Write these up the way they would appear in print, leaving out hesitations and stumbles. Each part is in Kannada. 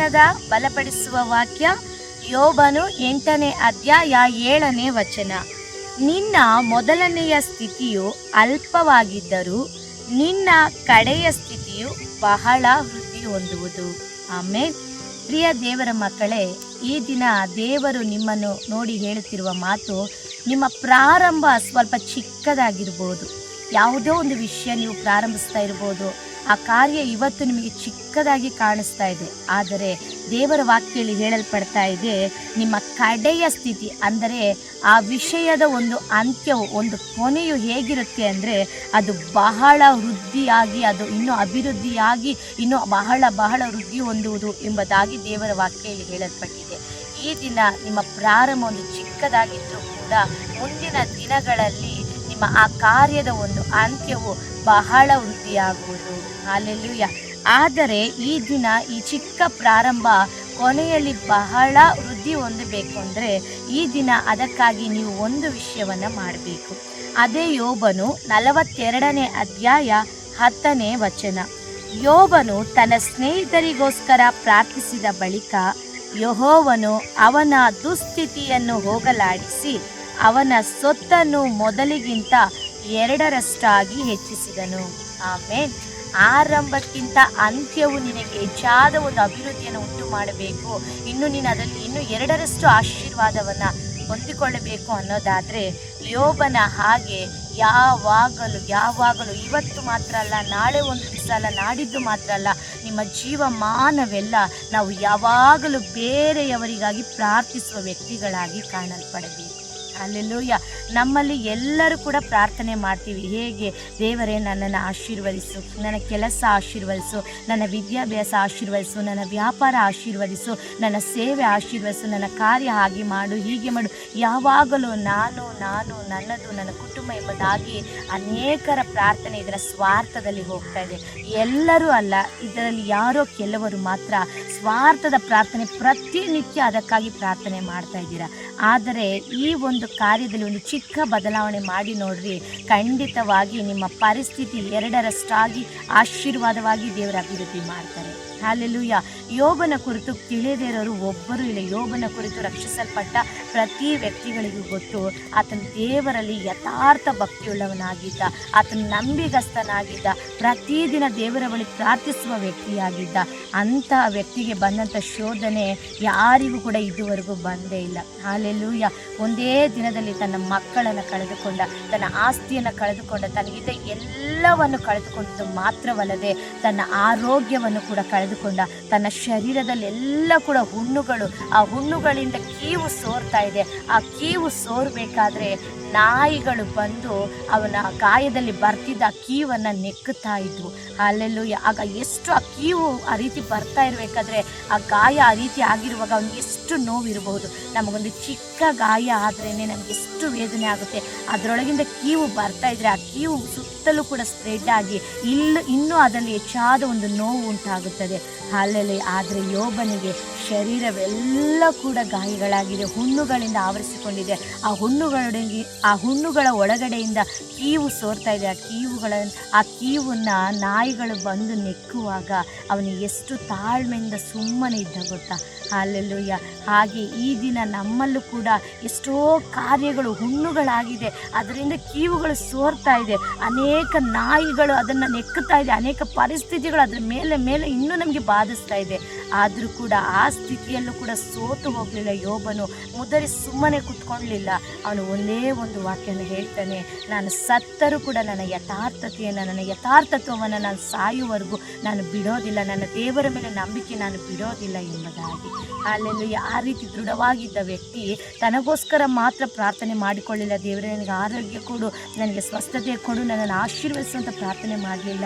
ದಿನದ ಬಲಪಡಿಸುವ ವಾಕ್ಯ ಯೋಬನು 8ನೇ ಅಧ್ಯಾಯ 7ನೇ ವಚನ. ನಿನ್ನ ಮೊದಲನೆಯ ಸ್ಥಿತಿಯು ಅಲ್ಪವಾಗಿದ್ದರೂ ನಿನ್ನ ಕಡೆಯ ಸ್ಥಿತಿಯು ಬಹಳ ವೃದ್ಧಿ ಹೊಂದುವುದು. ಆಮೇಲೆ ಪ್ರಿಯ ದೇವರ ಮಕ್ಕಳೇ, ಈ ದಿನ ದೇವರು ನಿಮ್ಮನ್ನು ನೋಡಿ ಹೇಳುತ್ತಿರುವ ಮಾತು, ನಿಮ್ಮ ಪ್ರಾರಂಭ ಸ್ವಲ್ಪ ಚಿಕ್ಕದಾಗಿರ್ಬೋದು. ಯಾವುದೋ ಒಂದು ವಿಷಯ ನೀವು ಪ್ರಾರಂಭಿಸ್ತಾ ಇರ್ಬೋದು, ಆ ಕಾರ್ಯ ಇವತ್ತು ನಿಮಗೆ ಚಿಕ್ಕದಾಗಿ ಕಾಣಿಸ್ತಾ ಇದೆ. ಆದರೆ ದೇವರ ವಾಕ್ಯದಲ್ಲಿ ಹೇಳಲ್ಪಡ್ತಾ ಇದೆ, ನಿಮ್ಮ ಕಡೆಯ ಸ್ಥಿತಿ ಅಂದರೆ ಆ ವಿಷಯದ ಒಂದು ಅಂತ್ಯವು, ಒಂದು ಕೊನೆಯು ಹೇಗಿರುತ್ತೆ ಅಂದರೆ ಅದು ಬಹಳ ವೃದ್ಧಿಯಾಗಿ, ಅದು ಇನ್ನೂ ಅಭಿವೃದ್ಧಿಯಾಗಿ ಇನ್ನೂ ಬಹಳ ಬಹಳ ವೃದ್ಧಿ ಹೊಂದುವುದು ಎಂಬುದಾಗಿ ದೇವರ ವಾಕ್ಯದಲ್ಲಿ ಹೇಳಲ್ಪಟ್ಟಿದೆ. ಈ ದಿನ ನಿಮ್ಮ ಪ್ರಾರಂಭ ಒಂದು ಚಿಕ್ಕದಾಗಿದ್ದರೂ ಕೂಡ ಮುಂದಿನ ದಿನಗಳಲ್ಲಿ ನಿಮ್ಮ ಆ ಕಾರ್ಯದ ಒಂದು ಅಂತ್ಯವು ಬಹಳ ವೃದ್ಧಿಯಾಗುವುದು. ಹಲ್ಲೆಲೂಯಾ. ಆದರೆ ಈ ದಿನ ಈ ಚಿಕ್ಕ ಪ್ರಾರಂಭ ಕೊನೆಯಲ್ಲಿ ಬಹಳ ವೃದ್ಧಿ ಹೊಂದಬೇಕು ಅಂದರೆ ಈ ದಿನ ಅದಕ್ಕಾಗಿ ನೀವು ಒಂದು ವಿಷಯವನ್ನು ಮಾಡಬೇಕು. ಅದೇ ಯೋಬನು 42ನೇ ಅಧ್ಯಾಯ 10ನೇ ವಚನ. ಯೋಬನು ತನ್ನ ಸ್ನೇಹಿತರಿಗೋಸ್ಕರ ಪ್ರಾರ್ಥಿಸಿದ ಬಳಿಕ ಯೆಹೋವನು ಅವನ ದುಸ್ಥಿತಿಯನ್ನು ಹೋಗಲಾಡಿಸಿ ಅವನ ಸೊತ್ತನ್ನು ಮೊದಲಿಗಿಂತ 2ರಷ್ಟಾಗಿ ಹೆಚ್ಚಿಸಿದನು. ಆಮೇಲೆ ಆರಂಭಕ್ಕಿಂತ ಅಂತ್ಯವು ನಿನಗೆ ಹೆಚ್ಚಾದ ಒಂದು ಅಭಿವೃದ್ಧಿಯನ್ನು ಉಂಟು ಮಾಡಬೇಕು, ಇನ್ನು ನೀನು ಅದರಲ್ಲಿ ಇನ್ನೂ 2ರಷ್ಟು ಆಶೀರ್ವಾದವನ್ನು ಹೊಂದಿಕೊಳ್ಳಬೇಕು ಅನ್ನೋದಾದರೆ ಯೋಬನ ಹಾಗೆ ಯಾವಾಗಲೂ ಇವತ್ತು ಮಾತ್ರ ಅಲ್ಲ, ನಾಳೆ ಒಂದು ದಿವಸ ಅಲ್ಲ, ನಾಡಿದ್ದು ಮಾತ್ರ ಅಲ್ಲ, ನಿಮ್ಮ ಜೀವಮಾನವೆಲ್ಲ ನಾವು ಯಾವಾಗಲೂ ಬೇರೆಯವರಿಗಾಗಿ ಪ್ರಾರ್ಥಿಸುವ ವ್ಯಕ್ತಿಗಳಾಗಿ ಕಾಣಲ್ಪಡಬೇಕು. ಹಲ್ಲೆಲೂಯಾ. ನಮ್ಮಲ್ಲಿ ಎಲ್ಲರೂ ಕೂಡ ಪ್ರಾರ್ಥನೆ ಮಾಡ್ತೀವಿ. ಹೇಗೆ? ದೇವರೇ ನನ್ನನ್ನು ಆಶೀರ್ವದಿಸು, ನನ್ನ ಕೆಲಸ ಆಶೀರ್ವದಿಸು, ನನ್ನ ವಿದ್ಯಾಭ್ಯಾಸ ಆಶೀರ್ವದಿಸು, ನನ್ನ ವ್ಯಾಪಾರ ಆಶೀರ್ವದಿಸು, ನನ್ನ ಸೇವೆ ಆಶೀರ್ವದಿಸು, ನನ್ನ ಕಾರ್ಯ ಹಾಗೆ ಮಾಡು, ಹೀಗೆ ಮಾಡು. ಯಾವಾಗಲೂ ನಾನು ನನ್ನದು, ನನ್ನ ಕುಟುಂಬ ಎಂಬುದಾಗಿ ಅನೇಕರ ಪ್ರಾರ್ಥನೆ ಇದರ ಸ್ವಾರ್ಥದಲ್ಲಿ ಹೋಗ್ತಾ ಇದೆ. ಎಲ್ಲರೂ ಅಲ್ಲ, ಇದರಲ್ಲಿ ಯಾರೋ ಕೆಲವರು ಮಾತ್ರ ಸ್ವಾರ್ಥದ ಪ್ರಾರ್ಥನೆ ಪ್ರತಿನಿತ್ಯ ಅದಕ್ಕಾಗಿ ಪ್ರಾರ್ಥನೆ ಮಾಡ್ತಾ ಇದ್ದೀರಾ. ಆದರೆ ಈ ಒಂದು ಕಾರ್ಯದಲ್ಲಿ ಒಂದು ಚಿಕ್ಕ ಬದಲಾವಣೆ ಮಾಡಿ ನೋಡ್ರಿ, ಖಂಡಿತವಾಗಿ ನಿಮ್ಮ ಪರಿಸ್ಥಿತಿ 2ರಷ್ಟಾಗಿ ಆಶೀರ್ವಾದವಾಗಿ ದೇವರ ಅಭಿವೃದ್ಧಿ ಮಾಡ್ತಾರೆ. ಹಲ್ಲೆಲೂಯಾ. ಯೋಬನ ಕುರಿತು ತಿಳಿಯದೇ ಇರೋರು ಒಬ್ಬರೂ ಇಲ್ಲ. ಯೋಬನ ಕುರಿತು ರಕ್ಷಿಸಲ್ಪಟ್ಟ ಪ್ರತಿ ವ್ಯಕ್ತಿಗಳಿಗೂ ಗೊತ್ತು, ಆತನ ದೇವರಲ್ಲಿ ಯಥಾರ್ಥ ಭಕ್ತಿಯುಳ್ಳವನಾಗಿದ್ದ, ಆತನ ನಂಬಿಗಸ್ತನಾಗಿದ್ದ, ಪ್ರತಿದಿನ ದೇವರ ಬಳಿ ಪ್ರಾರ್ಥಿಸುವ ವ್ಯಕ್ತಿಯಾಗಿದ್ದ. ಅಂತಹ ವ್ಯಕ್ತಿಗೆ ಬಂದಂಥ ಶೋಧನೆ ಯಾರಿಗೂ ಕೂಡ ಇದುವರೆಗೂ ಬಂದೇ ಇಲ್ಲ. ಹಲ್ಲೆಲೂಯಾ. ಒಂದೇ ದಿನದಲ್ಲಿ ತನ್ನ ಮಕ್ಕಳನ್ನು ಕಳೆದುಕೊಂಡ, ತನ್ನ ಆಸ್ತಿಯನ್ನು ಕಳೆದುಕೊಂಡ, ತನಗಿದ್ದ ಎಲ್ಲವನ್ನು ಕಳೆದುಕೊಂಡದ್ದು ಮಾತ್ರವಲ್ಲದೆ ತನ್ನ ಆರೋಗ್ಯವನ್ನು ಕೂಡ ಕಳೆದುಕೊಂಡ, ತನ್ನ ಶರೀರದಲ್ಲಿ ಎಲ್ಲ ಕೂಡ ಹುಣ್ಣುಗಳು, ಆ ಹುಣ್ಣುಗಳಿಂದ ಕೀವು ಸೋರ್ತಾ ಇದೆ. ಆ ಕೀವು ಸೋರಬೇಕಾದ್ರೆ ನಾಯಿಗಳು ಬಂದು ಅವನ ಗಾಯದಲ್ಲಿ ಬರ್ತಿದ್ದ ಕೀವನ್ನು ನೆಕ್ಕುತ್ತಾ ಇದ್ವು. ಅಲ್ಲೆಲ್ಲೂಯ್ಯ. ಆಗ ಎಷ್ಟು ಆ ಕೀವು ಆ ರೀತಿ ಬರ್ತಾ ಇರಬೇಕಾದ್ರೆ, ಆ ಗಾಯ ಆ ರೀತಿ ಆಗಿರುವಾಗ ಅವ್ನಿಗೆ ಎಷ್ಟು ನೋವಿರಬಹುದು. ನಮಗೊಂದು ಚಿಕ್ಕ ಗಾಯ ಆದ್ರೇ ನಮ್ಗೆ ಎಷ್ಟು ವೇದನೆ ಆಗುತ್ತೆ. ಅದರೊಳಗಿಂದ ಕೀವು ಬರ್ತಾ ಇದ್ರೆ ಆ ಕೀವು ಸುತ್ತಲೂ ಕೂಡ ಸ್ಪ್ರೆಡ್ ಆಗಿ ಇನ್ನೂ ಅದರಲ್ಲಿ ಹೆಚ್ಚಾದ ಒಂದು ನೋವು ಉಂಟಾಗುತ್ತದೆ. ಅಲ್ಲಲ್ಲಿ ಆದರೆ ಯೋಬನಿಗೆ ಶರೀರವೆಲ್ಲ ಕೂಡ ಗಾಯಗಳಾಗಿದೆ, ಹುಣ್ಣುಗಳಿಂದ ಆವರಿಸಿಕೊಂಡಿದೆ. ಆ ಹುಣ್ಣುಗಳ ಒಳಗಡೆಯಿಂದ ಕೀವು ಸೋರ್ತಾ ಇದೆ. ಆ ಕೀವನ್ನು ನಾಯಿಗಳು ಬಂದು ನೆಕ್ಕುವಾಗ ಅವನಿಗೆ ಎಷ್ಟು ತಾಳ್ಮೆಯಿಂದ ಸುಮ್ಮನೆ ಇದ್ದ ಗೊತ್ತಾ. ಹಲ್ಲೆಲೂಯ್ಯ. ಹಾಗೆ ಈ ದಿನ ನಮ್ಮಲ್ಲೂ ಕೂಡ ಎಷ್ಟೋ ಕಾರ್ಯಗಳು ಹುಣ್ಣುಗಳಾಗಿದೆ, ಅದರಿಂದ ಕೀವುಗಳು ಸೋರ್ತಾ ಇದೆ, ಅನೇಕ ನಾಯಿಗಳು ಅದನ್ನು ನೆಕ್ಕುತ್ತಾ ಇದೆ, ಅನೇಕ ಪರಿಸ್ಥಿತಿಗಳು ಅದರ ಮೇಲೆ ಇನ್ನೂ ನಮಗೆ ಬಾಧಿಸ್ತಾ ಇದೆ. ಆದರೂ ಕೂಡ ಆ ಸ್ಥಿತಿಯಲ್ಲೂ ಕೂಡ ಸೋತು ಹೋಗಲಿಲ್ಲ ಯೋಬನು, ಮುದರಿ ಸುಮ್ಮನೆ ಕೂತ್ಕೊಳ್ಳಲಿಲ್ಲ. ಅವನು ಒಂದೇ ಒಂದು ವಾಕ್ಯನ ಹೇಳ್ತಾನೆ, ನಾನು ಸತ್ತರೂ ಕೂಡ ನನ್ನ ಯಥಾರ್ಥತ್ವವನ್ನು ನಾನು ಸಾಯುವವರೆಗೂ ನಾನು ಬಿಡೋದಿಲ್ಲ, ನನ್ನ ದೇವರ ಮೇಲೆ ನಂಬಿಕೆ ನಾನು ಬಿಡೋದಿಲ್ಲ ಎಂಬುದಾಗಿ. ಅಲ್ಲೆಲ್ಲ ಆ ರೀತಿ ದೃಢವಾಗಿದ್ದ ವ್ಯಕ್ತಿ ತನಗೋಸ್ಕರ ಮಾತ್ರ ಪ್ರಾರ್ಥನೆ ಮಾಡಿಕೊಳ್ಳಿಲ್ಲ, ದೇವರೇ ನನಗೆ ಆರೋಗ್ಯ ಕೊಡು, ನನಗೆ ಸ್ವಸ್ಥತೆ ಕೊಡು, ನನ್ನನ್ನು ಆಶೀರ್ವದಿಸುವಂಥ ಪ್ರಾರ್ಥನೆ ಮಾಡಲಿಲ್ಲ.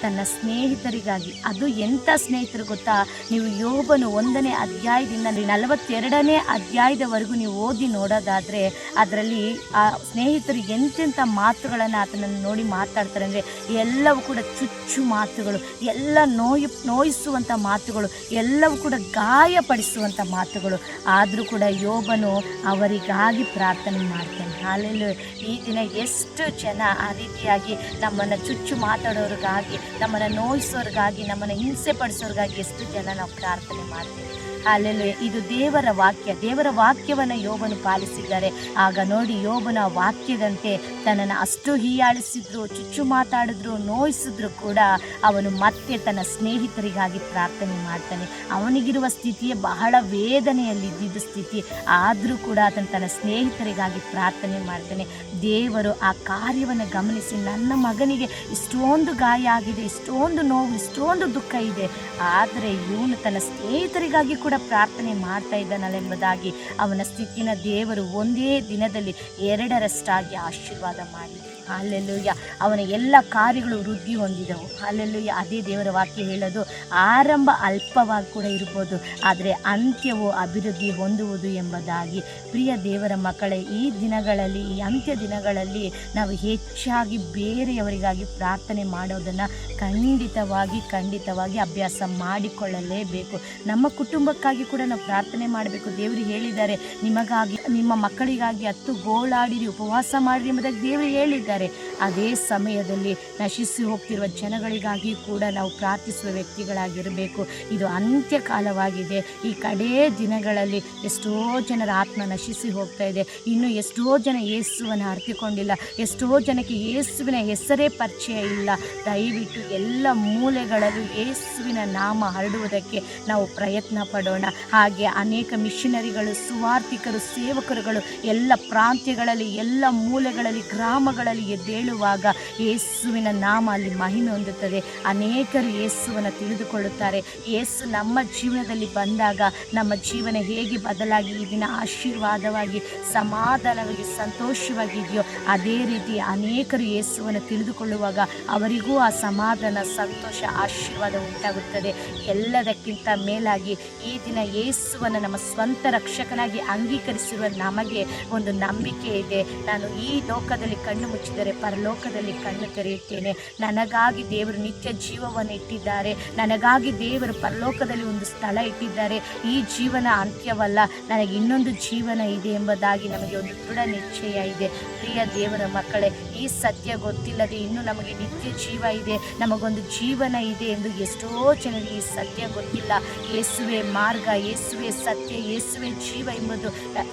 ತನ್ನ ಸ್ನೇಹಿತರಿಗಾಗಿ, ಅದು ಎಂಥ ಸ್ನೇಹಿತರು ಗೊತ್ತಾ, ನೀವು ಯೋಬನು 1ನೇ ಅಧ್ಯಾಯದಿಂದ 42ನೇ ಅಧ್ಯಾಯದವರೆಗೂ ನೀವು ಓದಿ ನೋಡೋದಾದರೆ ಅದರಲ್ಲಿ ಆ ಸ್ನೇಹಿತರು ಎಂತೆಂಥ ಮಾತುಗಳನ್ನು ಆತನನ್ನು ನೋಡಿ ಮಾತಾಡ್ತಾರೆ ಅಂದರೆ ಎಲ್ಲವೂ ಕೂಡ ಚುಚ್ಚು ಮಾತುಗಳು, ಎಲ್ಲ ನೋಯಿಸುವಂಥ ಮಾತುಗಳು, ಎಲ್ಲವೂ ಕೂಡ ಗಾಯಪಡಿಸುವಂಥ ಮಾತುಗಳು. ಆದರೂ ಕೂಡ ಯೋಬನು ಅವರಿಗಾಗಿ ಪ್ರಾರ್ಥನೆ ಮಾಡ್ತಾನೆ. ಹಾಲೆಲ್ಲೂ ಈ ದಿನ ಎಷ್ಟು ಜನ ಆ ರೀತಿಯಾಗಿ ನಮ್ಮನ್ನು ಚುಚ್ಚು ಮಾತಾಡೋರಿಗಾಗಿ, ನಮ್ಮನ್ನು ನೋಯಿಸೋರಿಗಾಗಿ, ನಮ್ಮನ್ನು ಹಿಂಸೆ ಪಡಿಸೋರಿಗಾಗಿ ಎಷ್ಟು ಜನ ನಾವು ನಾವು ಪ್ರಾರ್ಥನೆ ಮಾಡ್ತೇವೆ. ಅಲ್ಲೆಲ್ಲೇ ಇದು ದೇವರ ವಾಕ್ಯವನ್ನು ಯೋಬನು ಪಾಲಿಸಿದ್ದಾರೆ. ಆಗ ನೋಡಿ, ಯೋಬನ ವಾಕ್ಯದಂತೆ ತನ್ನನ್ನು ಅಷ್ಟು ಹೀಯಾಳಿಸಿದ್ರು, ಚುಚ್ಚು ಮಾತಾಡಿದ್ರು, ನೋಯಿಸಿದ್ರು ಕೂಡ ಅವನು ಮತ್ತೆ ತನ್ನ ಸ್ನೇಹಿತರಿಗಾಗಿ ಪ್ರಾರ್ಥನೆ ಮಾಡ್ತಾನೆ. ಅವನಿಗಿರುವ ಸ್ಥಿತಿಯೇ ಬಹಳ ವೇದನೆಯಲ್ಲಿದ್ದ ಸ್ಥಿತಿ, ಆದರೂ ಕೂಡ ಆತನು ತನ್ನ ಸ್ನೇಹಿತರಿಗಾಗಿ ಪ್ರಾರ್ಥನೆ ಮಾಡ್ತಾನೆ. ದೇವರು ಆ ಕಾರ್ಯವನ್ನು ಗಮನಿಸಿ, ನನ್ನ ಮಗನಿಗೆ ಇಷ್ಟೊಂದು ಗಾಯ ಆಗಿದೆ, ಇಷ್ಟೊಂದು ನೋವು, ಇಷ್ಟೊಂದು ದುಃಖ ಇದೆ, ಆದರೆ ಇವನು ತನ್ನ ಸ್ನೇಹಿತರಿಗಾಗಿ ಕೂಡ ಪ್ರಾರ್ಥನೆ ಮಾಡ್ತಾ ಇದ್ದಾನಲ್ಲೆಂಬುದಾಗಿ ಅವನ ಸ್ಥಿತಿನ ದೇವರು ಒಂದೇ ದಿನದಲ್ಲಿ 2ರಷ್ಟಾಗಿ ಆಶೀರ್ವಾದ ಮಾಡಿ, ಹಲ್ಲೆಲೂಯಾ, ಅವನ ಎಲ್ಲ ಕಾರ್ಯಗಳು ವೃದ್ಧಿ ಹೊಂದಿದವು. ಹಲ್ಲೆಲೂಯಾ. ಅದೇ ದೇವರ ವಾಕ್ಯ ಹೇಳೋದು, ಆರಂಭ ಅಲ್ಪವಾಗಿ ಕೂಡ ಇರ್ಬೋದು, ಆದರೆ ಅಂತ್ಯವು ಅಭಿವೃದ್ಧಿ ಹೊಂದುವುದು ಎಂಬುದಾಗಿ. ಪ್ರಿಯ ದೇವರ ಮಕ್ಕಳೇ, ಈ ದಿನಗಳಲ್ಲಿ, ಈ ಅಂತ್ಯ ದಿನಗಳಲ್ಲಿ ನಾವು ಹೆಚ್ಚಾಗಿ ಬೇರೆಯವರಿಗಾಗಿ ಪ್ರಾರ್ಥನೆ ಮಾಡೋದನ್ನು ಖಂಡಿತವಾಗಿ ಅಭ್ಯಾಸ ಮಾಡಿಕೊಳ್ಳಲೇಬೇಕು. ನಮ್ಮ ಕುಟುಂಬಕ್ಕಾಗಿ ಕೂಡ ನಾವು ಪ್ರಾರ್ಥನೆ ಮಾಡಬೇಕು. ದೇವರು ಹೇಳಿದ್ದಾರೆ, ನಿಮಗಾಗಿ, ನಿಮ್ಮ ಮಕ್ಕಳಿಗಾಗಿ 10 ಗೋಳಾಡಿರಿ, ಉಪವಾಸ ಮಾಡಿರಿ ಎಂಬುದಾಗಿ ದೇವರು ಹೇಳಿದ್ದಾರೆ. ಅದೇ ಸಮಯದಲ್ಲಿ ನಶಿಸಿ ಹೋಗ್ತಿರುವ ಜನಗಳಿಗಾಗಿ ಕೂಡ ನಾವು ಪ್ರಾರ್ಥಿಸುವ ವ್ಯಕ್ತಿಗಳಾಗಿರಬೇಕು. ಇದು ಅಂತ್ಯ ಕಾಲವಾಗಿದೆ. ಈ ಕಡೇ ದಿನಗಳಲ್ಲಿ ಎಷ್ಟೋ ಜನರ ಆತ್ಮ ನಶಿಸಿ ಹೋಗ್ತಾ ಇದೆ. ಇನ್ನು ಎಷ್ಟೋ ಜನ ಯೇಸುವನ್ನು ಅರಿತುಕೊಂಡಿಲ್ಲ, ಎಷ್ಟೋ ಜನಕ್ಕೆ ಯೇಸುವಿನ ಹೆಸರೇ ಪರಿಚಯ ಇಲ್ಲ. ದಯವಿಟ್ಟು ಎಲ್ಲ ಮೂಲೆಗಳಲ್ಲೂ ಯೇಸುವಿನ ನಾಮ ಹರಡುವುದಕ್ಕೆ ನಾವು ಪ್ರಯತ್ನ ಪಡೋಣ. ಹಾಗೆ ಅನೇಕ ಮಿಷನರಿಗಳು, ಸುವಾರ್ತಿಕರು, ಸೇವಕರುಗಳು ಎಲ್ಲ ಪ್ರಾಂತ್ಯಗಳಲ್ಲಿ, ಎಲ್ಲ ಮೂಲೆಗಳಲ್ಲಿ, ಗ್ರಾಮಗಳಲ್ಲಿ ಎದ್ದೇಳುವಾಗ ಯೇಸುವಿನ ನಾಮ ಅಲ್ಲಿ ಮಹಿಮೆ ಹೊಂದುತ್ತದೆ. ಅನೇಕರು ಯೇಸುವನ್ನು ತಿಳಿದುಕೊಳ್ಳುತ್ತಾರೆ. ಯೇಸು ನಮ್ಮ ಜೀವನದಲ್ಲಿ ಬಂದಾಗ ನಮ್ಮ ಜೀವನ ಹೇಗೆ ಬದಲಾಗಿ ಈ ದಿನ ಆಶೀರ್ವಾದವಾಗಿ, ಸಮಾಧಾನವಾಗಿ, ಸಂತೋಷವಾಗಿದೆಯೋ ಅದೇ ರೀತಿ ಅನೇಕರು ಯೇಸುವನ್ನು ತಿಳಿದುಕೊಳ್ಳುವಾಗ ಅವರಿಗೂ ಆ ಸಮಾಧಾನ, ಸಂತೋಷ, ಆಶೀರ್ವಾದ ಉಂಟಾಗುತ್ತದೆ. ಎಲ್ಲದಕ್ಕಿಂತ ಮೇಲಾಗಿ ಈ ದಿನ ಯೇಸುವನ್ನು ನಮ್ಮ ಸ್ವಂತ ರಕ್ಷಕನಾಗಿ ಅಂಗೀಕರಿಸಿರುವ ನಮಗೆ ಒಂದು ನಂಬಿಕೆ ಇದೆ. ನಾನು ಈ ಲೋಕದಲ್ಲಿ ಕಣ್ಣು ಮುಚ್ಚಿದರೆ ಪರಲೋಕದಲ್ಲಿ ಕಣ್ಣು ತೆರೆಯುತ್ತೇನೆ. ನನಗಾಗಿ ದೇವರು ನಿತ್ಯ ಜೀವವನ್ನು ಇಟ್ಟಿದ್ದಾರೆ. ನನಗಾಗಿ ದೇವರು ಪರಲೋಕದಲ್ಲಿ ಒಂದು ಸ್ಥಳ ಇಟ್ಟಿದ್ದಾರೆ. ಈ ಜೀವನ ಅಂತ್ಯವಲ್ಲ, ನನಗೆ ಇನ್ನೊಂದು ಜೀವನ ಇದೆ ಎಂಬುದಾಗಿ ನಮಗೆ ಒಂದು ದೃಢ ನಿಶ್ಚಯ ಇದೆ. ಪ್ರಿಯ ದೇವರ ಮಕ್ಕಳೇ, ಈ ಸತ್ಯ ಗೊತ್ತಿಲ್ಲದೆ ಇನ್ನೂ ನಮಗೆ ನಿತ್ಯ ಜೀವ ಇದೆ, ನಮಗೊಂದು ಜೀವನ ಇದೆ ಎಂದು ಎಷ್ಟೋ ಜನರಿಗೆ ಈ ಸತ್ಯ ಗೊತ್ತಿಲ್ಲ. ಯೇಸುವೆ ಮಾರ್ಗ, ಯೇಸುವೆ ಸತ್ಯ, ಯೇಸುವೆ ಜೀವ ಎಂಬುದು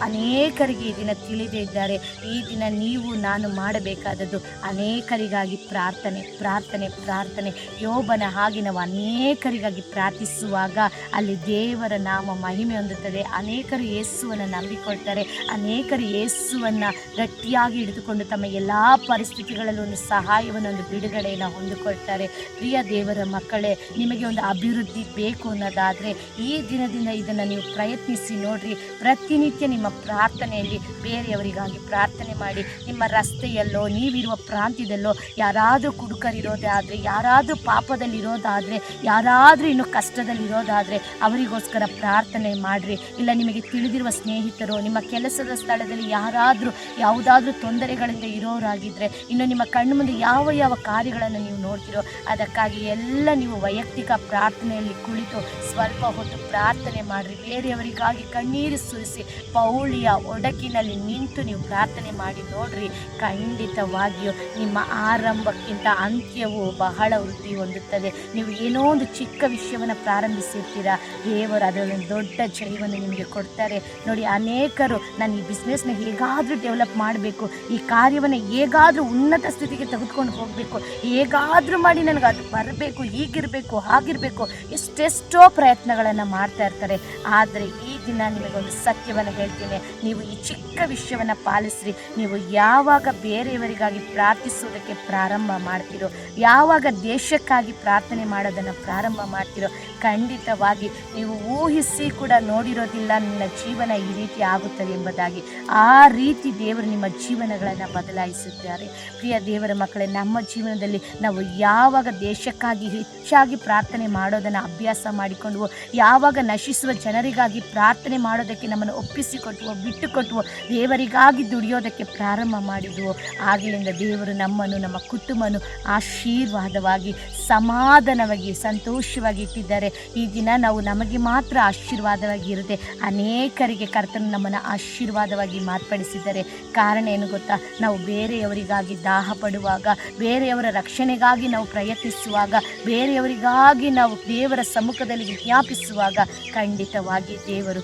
ಅನೇಕರಿಗೆ ಈ ದಿನ ತಿಳಿದೇ ಇದ್ದಾರೆ. ಈ ದಿನ ನೀವು ನಾನು ಮಾಡಬೇಕಾದದ್ದು ಅನೇಕರಿಗಾಗಿ ಪ್ರಾರ್ಥನೆ. ಯೋಬನ ಹಾಗೆ ನಾವು ಅನೇಕರಿಗಾಗಿ ಪ್ರಾರ್ಥಿಸುವಾಗ ಅಲ್ಲಿ ದೇವರ ನಾಮ ಮಹಿಮೆ ಹೊಂದುತ್ತದೆ. ಅನೇಕರು ಯೇಸುವನ್ನು ನಂಬಿಕೊಳ್ತಾರೆ. ಅನೇಕರು ಯೇಸುವನ್ನು ಗಟ್ಟಿಯಾಗಿ ಹಿಡಿದುಕೊಂಡು ತಮ್ಮ ಎಲ್ಲ ಪರಿಸ್ಥಿತಿಗಳಲ್ಲೂ ಒಂದು ಸಹಾಯವನ್ನು, ಒಂದು ಬಿಡುಗಡೆಯನ್ನು ಹೊಂದಿಕೊಳ್ತಾರೆ. ಪ್ರಿಯ ದೇವರ ಮಕ್ಕಳೇ, ನಿಮಗೆ ಒಂದು ಅಭಿವೃದ್ಧಿ ಬೇಕು ಅನ್ನೋದಾದರೆ ಈ ದಿನದಿಂದ ಇದನ್ನು ನೀವು ಪ್ರಯತ್ನಿಸಿ ನೋಡ್ರಿ. ಪ್ರತಿನಿತ್ಯ ನಿಮ್ಮ ಪ್ರಾರ್ಥನೆಯಲ್ಲಿ ಬೇರೆಯವರಿಗಾಗಿ ಪ್ರಾರ್ಥನೆ ಮಾಡಿ. ನಿಮ್ಮ ರಸ್ತೆಯಲ್ಲೋ, ನೀವಿರುವ ಪ್ರಾಂತ್ಯದಲ್ಲೋ ಯಾರಾದರೂ ಕುಡುಕರಿರೋದಾದರೆ, ಯಾರಾದರೂ ಪಾಪದಲ್ಲಿರೋದಾದರೆ, ಯಾರಾದರೂ ಇನ್ನೂ ಕಷ್ಟದಲ್ಲಿರೋದಾದರೆ ಅವರಿಗೋಸ್ಕರ ಪ್ರಾರ್ಥನೆ ಮಾಡಿರಿ. ಇಲ್ಲ ನಿಮಗೆ ತಿಳಿದಿರುವ ಸ್ನೇಹಿತರು, ನಿಮ್ಮ ಕೆಲಸದ ಸ್ಥಳದಲ್ಲಿ ಯಾರಾದರೂ ಯಾವುದಾದ್ರೂ ತೊಂದರೆಗಳಿಂದ ಇರೋರಾಗಿದ್ದರೆ, ಇನ್ನು ನಿಮ್ಮ ಕಣ್ಣು ಮುಂದೆ ಯಾವ ಕಾರ್ಯಗಳನ್ನು ನೀವು ನೋಡ್ತೀರೋ ಅದಕ್ಕಾಗಿ ಎಲ್ಲ ನೀವು ವೈಯಕ್ತಿಕ ಪ್ರಾರ್ಥನೆಯಲ್ಲಿ ಕುಳಿತು ಸ್ವಲ್ಪ ಹೊತ್ತು ಪ್ರಾರ್ಥನೆ ಮಾಡಿರಿ. ಬೇರೆಯವರಿಗಾಗಿ ಕಣ್ಣೀರು ಸುರಿಸಿ ಪೌಳಿಯ ಒಡಕಿನಲ್ಲಿ ನಿಂತು ನೀವು ಪ್ರಾರ್ಥನೆ ಮಾಡಿ ನೋಡ್ರಿ. ಖಂಡಿತವಾಗಿಯೂ ನಿಮ್ಮ ಆರಂಭಕ್ಕಿಂತ ಅಂತ್ಯವು ಬಹಳ ವೃದ್ಧಿ ಹೊಂದುತ್ತದೆ. ನೀವು ಏನೋ ಒಂದು ಚಿಕ್ಕ ವಿಷಯವನ್ನು ಪ್ರಾರಂಭಿಸಿರ್ತೀರ, ದೇವರು ಅದರೊಂದು ದೊಡ್ಡ ಜಯವನ್ನು ನಿಮಗೆ ಕೊಡ್ತಾರೆ. ನೋಡಿ, ಅನೇಕರು ನಾನು ಈ ಬಿಸ್ನೆಸ್ನ ಹೇಗಾದರೂ ಡೆವಲಪ್ ಮಾಡಬೇಕು, ಈ ಕಾರ್ಯವನ್ನು ಹೇಗಾದರೂ ಉನ್ನತ ಸ್ಥಿತಿಗೆ ತೆಗೆದುಕೊಂಡು ಹೋಗಬೇಕು, ಹೇಗಾದರೂ ಮಾಡಿ ನನಗೆ ಅದು ಬರಬೇಕು, ಹೀಗಿರಬೇಕು, ಹಾಗಿರಬೇಕು, ಎಷ್ಟೆಷ್ಟೋ ಪ್ರಯತ್ನಗಳನ್ನು ಮಾಡ್ತಾ ಇರ್ತಾರೆ. ಆದರೆ ಈ ದಿನ ನಿಮಗೊಂದು ಸತ್ಯವನ್ನು ಹೇಳ್ತೀನಿ, ನೀವು ಈ ಚಿಕ್ಕ ವಿಷಯವನ್ನು ಪಾಲಿಸ್ರಿ. ನೀವು ಯಾವಾಗ ಬೇರೆಯವರಿಗಾಗಿ ಪ್ರಾರ್ಥಿಸುವುದಕ್ಕೆ ಪ್ರಾರಂಭ ಮಾಡ್ತೀರೋ, ಯಾವಾಗ ದೇಶಕ್ಕಾಗಿ ಪ್ರಾರ್ಥನೆ ಮಾಡೋದನ್ನು ಪ್ರಾರಂಭ ಮಾಡ್ತೀರೋ, ಖಂಡಿತವಾಗಿ ನೀವು ಊಹಿಸಿ ಕೂಡ ನೋಡಿರೋದಿಲ್ಲ ನಿಮ್ಮ ಜೀವನ ಈ ರೀತಿ ಆಗುತ್ತದೆ ಎಂಬುದಾಗಿ. ಆ ರೀತಿ ದೇವರು ನಿಮ್ಮ ಜೀವನಗಳನ್ನು ಬದಲಾಯಿಸುತ್ತಾರೆ. ಪ್ರಿಯ ದೇವರ ಮಕ್ಕಳೇ, ನಮ್ಮ ಜೀವನದಲ್ಲಿ ನಾವು ಯಾವಾಗ ದೇಶಕ್ಕಾಗಿ ಹೆಚ್ಚಾಗಿ ಪ್ರಾರ್ಥನೆ ಮಾಡೋದನ್ನು ಅಭ್ಯಾಸ ಮಾಡಿಕೊಂಡ್ವೋ, ಯಾವಾಗ ನಶಿಸುವ ಜನರಿಗಾಗಿ ಪ್ರಾರ್ಥನೆ ಮಾಡೋದಕ್ಕೆ ನಮ್ಮನ್ನು ಒಪ್ಪಿಸಿಕೊಟ್ಟುವೋ, ಬಿಟ್ಟುಕೊಟ್ಟುವೋ, ದೇವರಿಗಾಗಿ ದುಡಿಯೋದಕ್ಕೆ ಪ್ರಾರಂಭ ಮಾಡಿದ್ವೋ, ಆಗಲಿಂದ ದೇವರು ನಮ್ಮನ್ನು ನಮ್ಮ ಕುಟುಂಬನು ಆಶೀರ್ವಾದವಾಗಿ ಸಮಾಧಾನವಾಗಿ ಸಂತೋಷವಾಗಿ ಇಟ್ಟಿದ್ದಾರೆ. ಈ ದಿನ ನಾವು ನಮಗೆ ಮಾತ್ರ ಆಶೀರ್ವಾದವಾಗಿ ಇರದೆ ಅನೇಕರಿಗೆ ಕರ್ತನು ನಮ್ಮನ್ನು ಆಶೀರ್ವಾದವಾಗಿ ಮಾರ್ಪಡಿಸಿದ್ದಾರೆ. ಕಾರಣ ಏನು ಗೊತ್ತಾ? ನಾವು ಬೇರೆಯವರಿಗಾಗಿ ದಾಹ ಪಡುವಾಗ, ಬೇರೆಯವರ ರಕ್ಷಣೆಗಾಗಿ ನಾವು ಪ್ರಯತ್ನಿಸುವಾಗ, ಬೇರೆಯವರಿಗಾಗಿ ನಾವು ದೇವರ ಸಮ್ಮುಖದಲ್ಲಿ ವಿಜ್ಞಾಪಿಸುವಾಗ ಖಂಡಿತವಾಗಿ ದೇವರು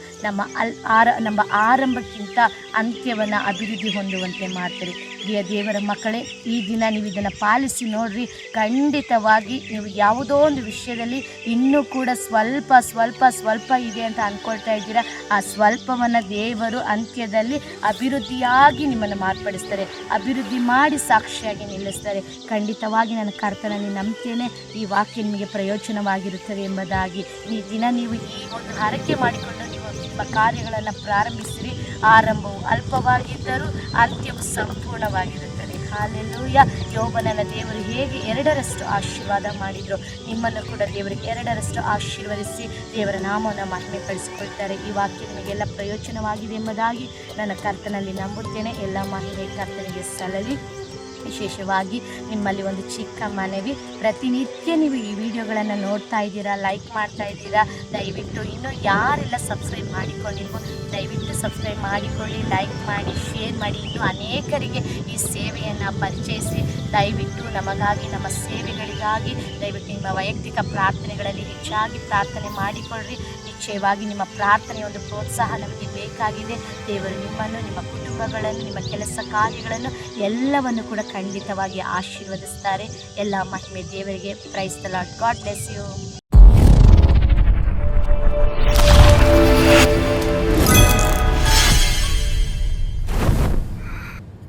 ನಮ್ಮ ಆರಂಭಕ್ಕಿಂತ ಅಂತ್ಯವನ್ನು ಅಭಿವೃದ್ಧಿ ಹೊಂದುವಂತೆ ಮಾಡ್ತಾರೆ. ದೇವರ ಮಕ್ಕಳೇ, ಈ ದಿನ ನೀವು ಇದನ್ನು ಪಾಲಿಸಿ ನೋಡ್ರಿ. ಖಂಡಿತವಾಗಿ ನೀವು ಯಾವುದೋ ಒಂದು ವಿಷಯದಲ್ಲಿ ಇನ್ನೂ ಕೂಡ ಸ್ವಲ್ಪ ಇದೆ ಅಂತ ಅಂದ್ಕೊಳ್ತಾ ಇದ್ದೀರಾ. ಆ ಸ್ವಲ್ಪವನ್ನು ದೇವರು ಅಂತ್ಯದಲ್ಲಿ ಅಭಿವೃದ್ಧಿಯಾಗಿ ನಿಮ್ಮನ್ನು ಮಾರ್ಪಡಿಸ್ತಾರೆ, ಅಭಿವೃದ್ಧಿ ಮಾಡಿ ಸಾಕ್ಷಿಯಾಗಿ ನಿಲ್ಲಿಸ್ತಾರೆ. ಖಂಡಿತವಾಗಿ ನನ್ನ ಕರ್ತನಲ್ಲಿ ನಂಬ್ತೇನೆ, ಈ ವಾಕ್ಯ ನಿಮಗೆ ಪ್ರಯೋಜನವಾಗಿರುತ್ತದೆ ಎಂಬುದಾಗಿ. ಈ ದಿನ ನೀವು ಈ ಒಂದು ಹರಕೆ ಮಾಡಿಕೊಂಡು ನೀವು ನಿಮ್ಮ ಕಾರ್ಯಗಳನ್ನು ಪ್ರಾರಂಭಿಸಿರಿ. ಆರಂಭವು ಅಲ್ಪವಾಗಿದ್ದರೂ ಅಂತ್ಯವು ಸಂಪೂರ್ಣವಾಗಿರುತ್ತದೆ. ಹಾಲೆಲೂಯ. ಯೋಬನನ್ನ ದೇವರು ಹೇಗೆ 2ರಷ್ಟು ಆಶೀರ್ವಾದ ಮಾಡಿದ್ರು, ನಿಮ್ಮನ್ನು ಕೂಡ ದೇವರು 2ರಷ್ಟು ಆಶೀರ್ವದಿಸಿ ದೇವರ ನಾಮವನ್ನು ಮಹಿಮೆ ಪಡಿಸಿಕೊಳ್ತಾರೆ. ಈ ವಾಕ್ಯ ನಿಮಗೆಲ್ಲ ಪ್ರಯೋಜನವಾಗಿದೆ ಎಂಬುದಾಗಿ ನನ್ನ ಕರ್ತನಲ್ಲಿ ನಂಬುತ್ತೇನೆ. ಎಲ್ಲ ಮಹಿಮೆ ಕರ್ತನಿಗೆ ಸಲ್ಲಲಿ. ವಿಶೇಷವಾಗಿ ನಿಮ್ಮಲ್ಲಿ ಒಂದು ಚಿಕ್ಕ ಮನವಿ, ಪ್ರತಿನಿತ್ಯ ನೀವು ಈ ವಿಡಿಯೋಗಳನ್ನು ನೋಡ್ತಾ ಇದ್ದೀರಾ, ಲೈಕ್ ಮಾಡ್ತಾ ಇದ್ದೀರಾ. ದಯವಿಟ್ಟು ಇನ್ನೂ ಯಾರೆಲ್ಲ ಸಬ್ಸ್ಕ್ರೈಬ್ ಮಾಡಿಕೊಂಡಿಲ್ವೋ ದಯವಿಟ್ಟು ಸಬ್ಸ್ಕ್ರೈಬ್ ಮಾಡಿಕೊಳ್ಳಿ, ಲೈಕ್ ಮಾಡಿ, ಶೇರ್ ಮಾಡಿ. ಇನ್ನೂ ಅನೇಕರಿಗೆ ಈ ಸೇವೆಯನ್ನು ಪರಿಚಯಿಸಿ. ದಯವಿಟ್ಟು ನಮಗಾಗಿ, ನಮ್ಮ ಸೇವೆಗಳಿಗಾಗಿ ದಯವಿಟ್ಟು ನಿಮ್ಮ ವೈಯಕ್ತಿಕ ಪ್ರಾರ್ಥನೆಗಳಲ್ಲಿ ಹೆಚ್ಚಾಗಿ ಪ್ರಾರ್ಥನೆ ಮಾಡಿಕೊಳ್ಳ್ರಿ. ನಿಶ್ಚಯವಾಗಿ ನಿಮ್ಮ ಪ್ರಾರ್ಥನೆಯ ಒಂದು ಪ್ರೋತ್ಸಾಹ ನಮಗೆ ಬೇಕಾಗಿದೆ. ದೇವರು ನಿಮ್ಮನ್ನು, ನಿಮ್ಮ ಕುಟುಂಬಗಳನ್ನು, ನಿಮ್ಮ ಕೆಲಸ ಕಾರ್ಯಗಳನ್ನು ಎಲ್ಲವನ್ನು ಕೂಡ ಖಂಡಿತವಾಗಿ ಆಶೀರ್ವದಿಸ್ತಾರೆ. ಎಲ್ಲ ಮಹಿಮೆ ದೇವರಿಗೆ. Praise the Lord. God bless you.